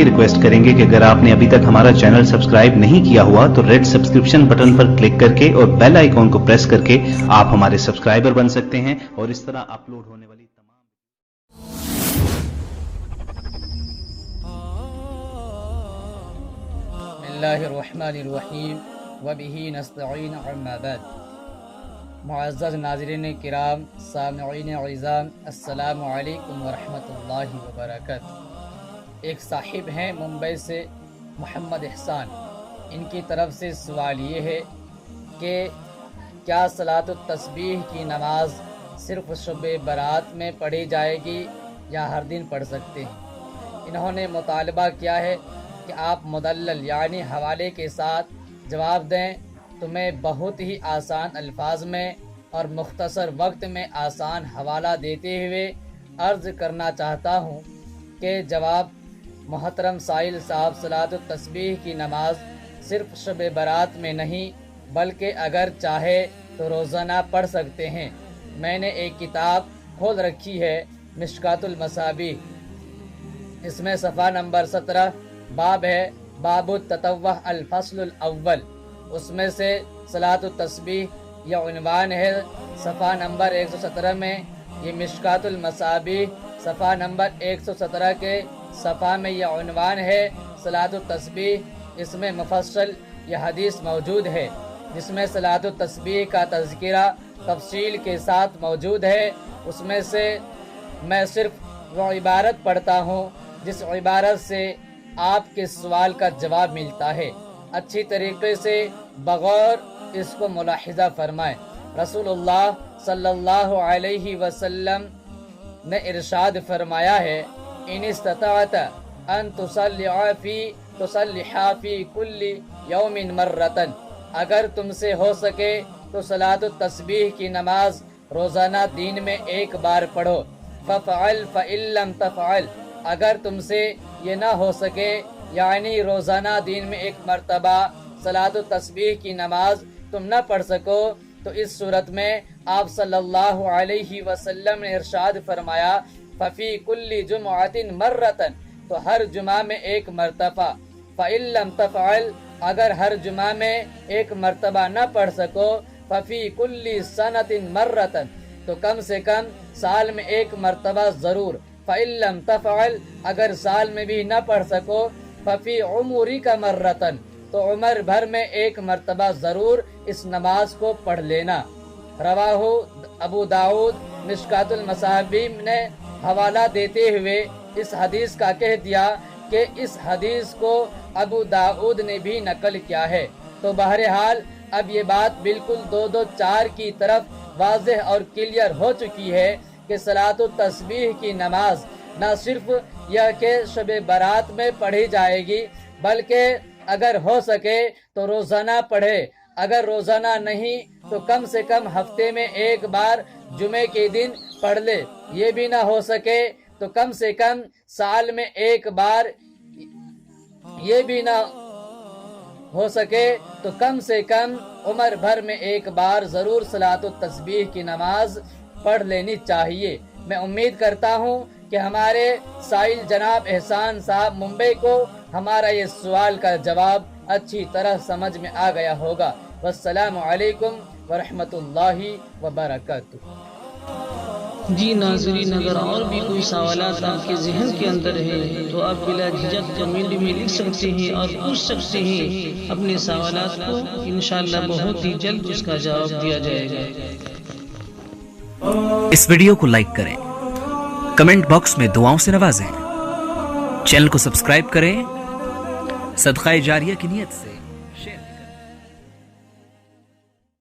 ये रिक्वेस्ट करेंगे कि अगर आपने अभी तक हमारा चैनल सब्सक्राइब नहीं किया हुआ तो रेड सब्सक्रिप्शन बटन पर क्लिक करके और बेल आइकॉन को प्रेस करके आप हमारे सब्सक्राइबर बन सकते हैं और इस तरह अपलोड होने वाली बिस्मिल्लाहिर्रहमानिर्रहीम वबिही नस्तईन अम्मा बाद। मुअज़्ज़ज़ नाज़रीन किराम, सामिईन इज़ाम, अस्सलामु अलैकुम वरहमतुल्लाहि वबरकातुहू। एक साहिब हैं मुंबई से, मोहम्मद एहसान। इनकी तरफ से सवाल ये है कि क्या सलातुत तस्बीह की नमाज सिर्फ़ शब बरात में पढ़ी जाएगी या हर दिन पढ़ सकते हैं। इन्होंने मुतालबा किया है कि आप मुदल्लल यानी हवाले के साथ जवाब दें, तो मैं बहुत ही आसान अल्फाज में और मुख्तसर वक्त में आसान हवाला देते हुए अर्ज़ करना चाहता हूँ कि जवाब मोहतरम साइल साहब, सलातुत तस्बीह की नमाज सिर्फ़ शब बरात में नहीं बल्कि अगर चाहे तो रोज़ाना पढ़ सकते हैं। मैंने एक किताब खोल रखी है, मिशकातुल मसाबीह। इसमें सफ़ा नंबर 17 बाब है, बाबुत ततव्वुह अल फस्लुल अव्वल। उसमें से सलातुत तस्बीह यह उन्वान है। सफ़ा नंबर 117 में ये मिशकातुल मसाबीह सफ़ा नंबर 117 के सफ़ा में यह उन्वान है सलातुत तस्बीह। इसमें मुफस्सल यह हदीस मौजूद है जिसमें सलातुत तस्बीह का तज़किरा तफसील के साथ मौजूद है। उसमें से मैं सिर्फ़ वो इबारत पढ़ता हूँ जिस इबारत से आपके सवाल का जवाब मिलता है। अच्छी तरीके से बगैर इसको मुलाहिज़ा फरमाएं। रसूलुल्लाह सल्लल्लाहु अलैहि वसल्लम ने इरशाद फरमाया है, इन इस्तताअत अन तुसल्लिहा फी कुल्ली यौमिन मर्रतन। अगर तुमसे हो सके तो सलातुत तस्बीह की नमाज रोज़ाना दिन में एक बार पढ़ो। फ़फ़अल फ़इल्लम तफ़अल। अगर तुमसे ये ना हो सके यानी रोज़ाना दिन में एक मर्तबा सलातुत तस्बीह की नमाज तुम न पढ़ सको तो इस सूरत में आप सल्लल्लाहु अलैहि वसल्लम ने इरशाद फरमाया, फ़फ़ी कुल्ली जुमुअतिन मर्रतन। तो हर जुमा में एक मर्तबा। फ़इल्लम तफ़अल। अगर हर जुमा में एक मर्तबा न पढ़ सको, फ़फ़ी कुल्ली सनतिन मर्रतन। तो कम से कम साल में एक मर्तबा ज़रूर। फ़इल्लम तफ़अल। अगर साल में भी न पढ़ सको, फ़फ़ी उमरी का मर्रतन। तो उम्र भर में एक मर्तबा ज़रूर इस नमाज को पढ़ लेना। रवाहु अबू दाऊद। मिशकातुल मसाबीह ने हवाला देते हुए इस हदीस का कह दिया कि इस हदीस को अबू दाऊद ने भी नकल किया है। तो बहरहाल अब ये बात बिल्कुल 2-2-4 की तरफ वाज़ेह और क्लियर हो चुकी है कि सलातुत तस्बीह की नमाज न सिर्फ यह कि शब बारात में पढ़ी जाएगी बल्कि अगर हो सके तो रोज़ाना पढ़े। अगर रोज़ाना नहीं तो कम से कम हफ्ते में एक बार जुमे के दिन पढ़ ले। ये भी ना हो सके तो कम से कम साल में एक बार। ये भी ना हो सके तो कम से कम उम्र भर में एक बार ज़रूर सलातुत तस्बीह की नमाज पढ़ लेनी चाहिए। मैं उम्मीद करता हूँ कि हमारे साइल जनाब एहसान साहब मुंबई को हमारा ये सवाल का जवाब अच्छी तरह समझ में आ गया होगा। वस्सलामु अलैकुम वरहमतुल्लाहि वबरकातुहू। जी नाज़रीन, अगर और भी कोई सवालात आपके ज़हन के अंदर है तो आप बिला झिझक कमेंट में लिख सकते हैं और पूछ सकते हैं अपने सवालात को। इंशाअल्लाह बहुत ही जल्द उसका जवाब दिया जाएगा। इस वीडियो को लाइक करें, कमेंट बॉक्स में दुआओं से नवाजें, चैनल को सब्सक्राइब करें सदक़ाए जारिया की नियत से।